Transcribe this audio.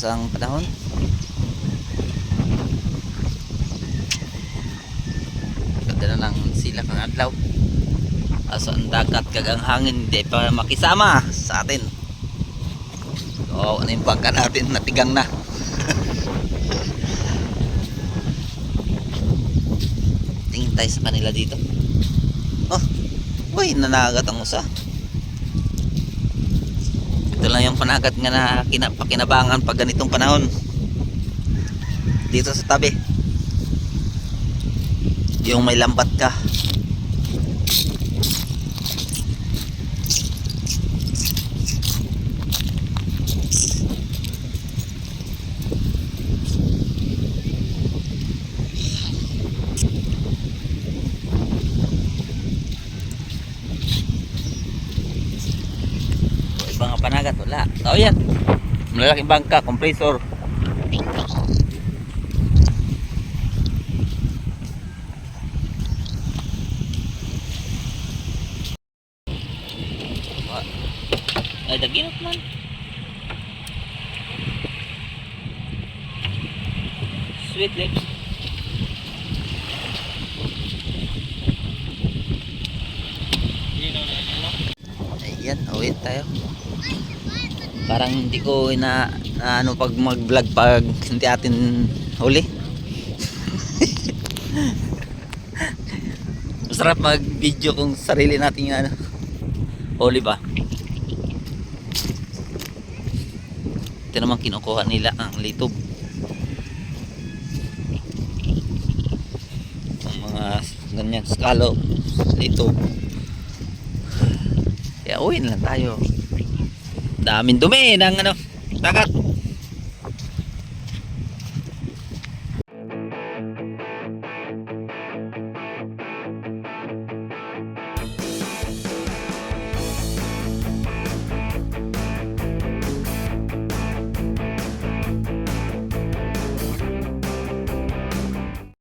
malakas ang panahon. Ganda na lang sila kang adlaw. Aso ang dagat kagang hangin hindi pa makisama sa atin. So ano yung bangka natin, natigang na. Tingin tayo sa kanila dito. Oh, uy, nanagat ang usa. Ito lang yung panagat nga na pakinabangan pag ganitong panahon. Dito sa tabi. Yung may lambat ka. Ibang panagat wala. Oh yan. Malalaking bangka, compressor. Ay, daginot man. Sweet lips. Ayan, uwi tayo. Parang hindi ko ano pag mag-vlog pag hindi atin huli. Masarap mag-video kung sarili natin yung ano, huli ba. Ito naman kinukuha nila ang litob. Ang mga ganyan scallop, litob. Kaya uwi na lang tayo. Daming dumi ng ano, dagat.